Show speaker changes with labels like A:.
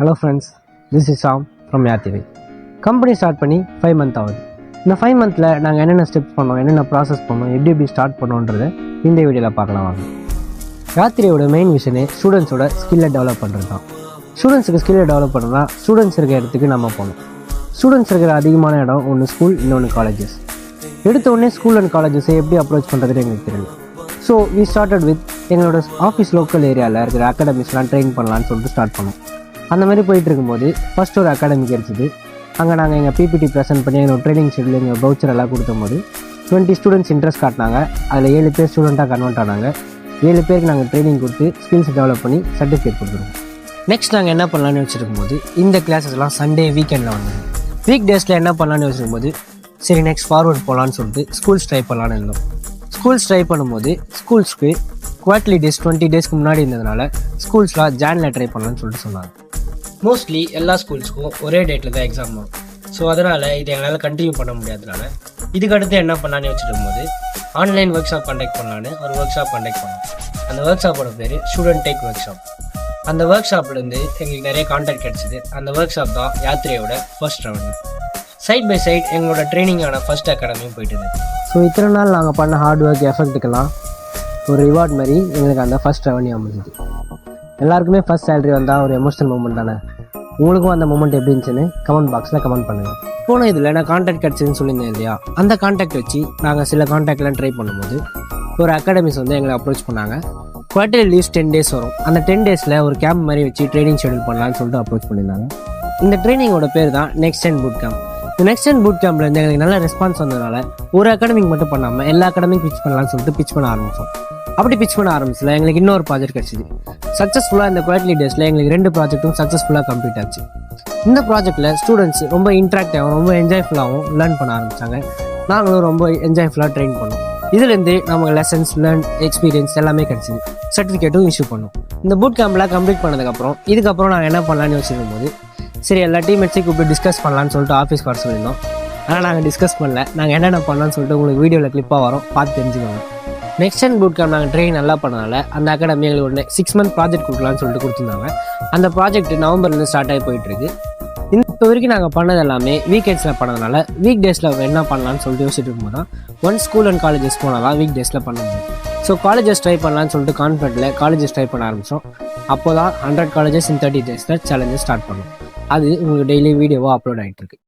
A: Hello friends, this is Sam from யாத்திரை. Company start பண்ணி 5 months ஆகுது. இந்த 5 monthஸில் நாங்கள் என்னென்ன ஸ்டெப்ஸ் பண்ணோம், என்னென்ன ப்ராசஸ் பண்ணோம், எப்படி ஸ்டார்ட் பண்ணோன்றதை இந்த வீடியோவில் பார்க்கலாம் வாங்க. யாத்திரையோட மெயின் விஷனே ஸ்டூடெண்ட்ஸோட ஸ்கில்லை டெவலப் பண்ணுறது தான். ஸ்டூடெண்ட்ஸுக்கு ஸ்கில்லை டெவலப் பண்ணுறதுனா ஸ்டூடெண்ட்ஸ் இருக்கிற இடத்துக்கு நம்ம போகணும். ஸ்டூடெண்ட்ஸ் இருக்கிற அதிகமான இடம் ஒன்று ஸ்கூல், இன்னொன்று காலேஜஸ். எடுத்த உடனே ஸ்கூல் அண்ட் காலேஜஸை எப்படி அப்ரோச் பண்ணுறதுன்னு எங்களுக்கு தெரியல. ஸோ வி ஸ்டார்டட் வித் எங்களோட ஆஃபீஸ் லோக்கல் ஏரியாவில் இருக்கிற அகாடமிஸ்லாம் ட்ரெயின் பண்ணலான்னு சொல்லிட்டு ஸ்டார்ட் பண்ணோம். அந்த மாதிரி போயிட்டு இருக்கும்போது ஃபஸ்ட் ஒரு அகாடமி கிடச்சிது. அங்கே நாங்கள் எங்கள் பிபிடி ப்ரெசென்ட் பண்ணி எங்களோட ட்ரைனிங் ஷெட்யூல் எங்கள் பவுச்சர் எல்லாம் கொடுக்கும்போது 20 ஸ்டூடெண்ட்ஸ் இன்ட்ரெஸ்ட் காட்டினாங்க. அதில் 7 பேர் ஸ்டூடெண்ட்டாக கன்வெர்ட் ஆனாங்க. 7 பேருக்கு நாங்கள் ட்ரைனிங் கொடுத்து ஸ்கில்ஸ் டெவலப் பண்ணி சர்டிஃபிகேட் கொடுத்துருவோம். நெக்ஸ்ட் நாங்கள் என்ன பண்ணலான்னு வச்சுருக்கும்போது இந்த கிளாஸஸ்லாம் சண்டே வீக்கெண்டில் வந்தோம். வீக் டேஸில் என்ன பண்ணலான்னு வச்சுருக்கும்போது சரி நெக்ஸ்ட் ஃபார்வர்ட் போகலான்னு சொல்லிட்டு ஸ்கூல்ஸ் ட்ரை பண்ணலான்னு இருந்தோம். ஸ்கூல்ஸ் ட்ரை பண்ணும்போது ஸ்கூல்ஸ்க்கு குவார்ட்லி டேஸ் 20 டேஸ்க்கு முன்னாடி இருந்ததுனால ஸ்கூல்ஸ்லாம் ஜானில் ட்ரை பண்ணலான்னு சொல்லிட்டு சொன்னாங்க. மோஸ்ட்லி எல்லா ஸ்கூல்ஸ்க்கும் ஒரே டேட்டில் தான் எக்ஸாம் வரும். ஸோ அதனால் இது எங்களால் கண்டினியூ பண்ண முடியாதனால இதுக்கடுத்து என்ன பண்ணலான்னு வச்சுருக்கும் போது ஆன்லைன் ஒர்க் ஷாப் கண்டக்ட் பண்ணலான்னு ஒரு ஒர்க் ஷாப் கண்டக்ட் பண்ணோம். அந்த ஒர்க் ஷாப்போட பேர் ஸ்டூடெண்ட் டெக் ஒர்க் ஷாப். அந்த ஒர்க் ஷாப்லேருந்து எங்களுக்கு நிறைய கான்டாக்ட் கிடச்சிது. அந்த ஒர்க் ஷாப் தான் யாத்திரையோட first revenue. Side by side எங்களோட ட்ரைனிங்கான ஃபர்ஸ்ட் அகாடமியும் போயிட்டு இருந்தது. ஸோ இத்தனை நாள் நாங்கள் பண்ண ஹார்ட் ஒர்க் எஃபெக்ட்டுக்கெல்லாம் ஒரு ரிவார்ட் மாதிரி எங்களுக்கு அந்த ஃபர்ஸ்ட் ரெவன்யூ அமைஞ்சிது. எல்லாருக்குமே ஃபர்ஸ்ட் சேலரி வந்தால் ஒரு எமோஷனல் மூமெண்ட் தானே. உங்களுக்கும் அந்த மூமெண்ட் எப்படி இருந்துச்சுன்னு கமெண்ட் பாக்ஸில் கமெண்ட் பண்ணுங்கள். போன இதில் நான் கான்டாக்ட் கிடச்சிதுன்னு சொல்லியிருந்தேன் இல்லையா, அந்த கான்டாக்ட் வச்சு நாங்கள் சில கான்டாக்ட்லாம் ட்ரை பண்ணும்போது ஒரு அகாடமிஸ் வந்து எங்களை அப்ரோச் பண்ணாங்க. குவார்டர்லி லீவ்ஸ் 10 days வரும். அந்த 10 daysல ஒரு கேம்ப் மாதிரி வச்சு ட்ரைனிங் ஷெட்யூல் பண்ணலான்னு சொல்லிட்டு அப்ரோச் பண்ணியிருந்தாங்க. இந்த ட்ரைனிங்கோட பேர் தான் நெக்ஸ்ட் ஜென் பூட் கேம்ப். இந்த நெக்ஸ்ட் ஜென் பூட் கேம்ப்லேருந்து எங்களுக்கு நல்ல ரெஸ்பான்ஸ் வந்ததுனால ஒரு அகாடமிக் மட்டும் பண்ணாமல் எல்லா அகாடமிக் பிச் பண்ணலான்னு சொல்லிட்டு பிச் பண்ண ஆரம்பித்தோம். அப்படி பிச் பண்ண ஆரம்பிச்சில் எங்களுக்கு இன்னொரு ப்ராஜெக்ட் கிடச்சிது. சக்ஸஸ்ஃபுல்லாக இந்த குவார்டர்லி டேஸில் எங்களுக்கு 2 ப்ராஜெக்ட்டும் சக்ஸஸ்ஃபுல்லாக கம்ப்ளீட் ஆச்சு. இந்த ப்ராஜெக்ட்டில் ஸ்டூடெண்ட்ஸ் ரொம்ப இன்ட்ராக்டிவாகவும் ரொம்ப என்ஜாய்ஃபுல்லாகவும் லேர்ன் பண்ண ஆரம்பித்தாங்க. நாங்களும் ரொம்ப என்ஜாய்ஃபுல்லாக ட்ரெயின் பண்ணோம். இதுலேருந்து நமக்கு லெசன்ஸ் லேர்ன் எக்ஸ்பீரியன்ஸ் எல்லாமே கிடச்சிது. சர்டிஃபிகேட்டும் இஷ்யூ பண்ணோம். இந்த பூட் கேம்ப்லாம் கம்ப்ளீட் இதுக்கப்புறம் நாங்கள் என்ன பண்ணலான்னு யோசிக்கும் போது சரி எல்லா டீம்மேட்ஸையும் கூப்பிட்டு டிஸ்கஸ் பண்ணலான்னு சொல்லிட்டு ஆஃபீஸ் வர சொல்லியிருந்தோம். ஆனால் நாங்கள் டிஸ்கஸ் பண்ணல. நாங்கள் என்னென்ன பண்ணலான்னு சொல்லிட்டு உங்களுக்கு வீடியோவில் கிளிப்பாக வரும், பார்த்து தெரிஞ்சுக்கோங்க. நெக்ஸ்ட் ஜென் பூட் கேம்ப் நாங்கள் ட்ரெயின் நல்லா பண்ணனால அந்த அகாடமி எங்களுக்கு ஒரு 6 month ப்ராஜெக்ட் கொடுக்கலான்னு சொல்லிட்டு கொடுத்துருந்தாங்க. அந்த ப்ராஜெக்ட் நவம்பர்லேருந்து ஸ்டார்ட் ஆகி போயிட்டுருக்கு. இப்போ வரைக்கும் நாங்கள் பண்ணது எல்லாமே வீக்கெண்ட்ஸில் பண்ணதுனால வீக் டேஸில் என்ன பண்ணலான்னு சொல்லிட்டு யோசிச்சுட்டு இருக்கும்போது தான் ஒன் ஸ்கூல் அண்ட் காலேஜஸ் போனால் தான் வீக் டேஸில் பண்ண முடியும். ஸோ காலேஜஸ் ட்ரை பண்ணலான்னு சொல்லிட்டு கான்ஃபிடென்ட்டில் காலேஜஸ் ட்ரை பண்ண ஆரம்பித்தோம். அப்போ தான் 100 colleges in 30 days challenges start பண்ணோம். அது உங்களுக்கு டெய்லி வீடியோவாக அப்லோட் ஆகிட்டு இருக்கு.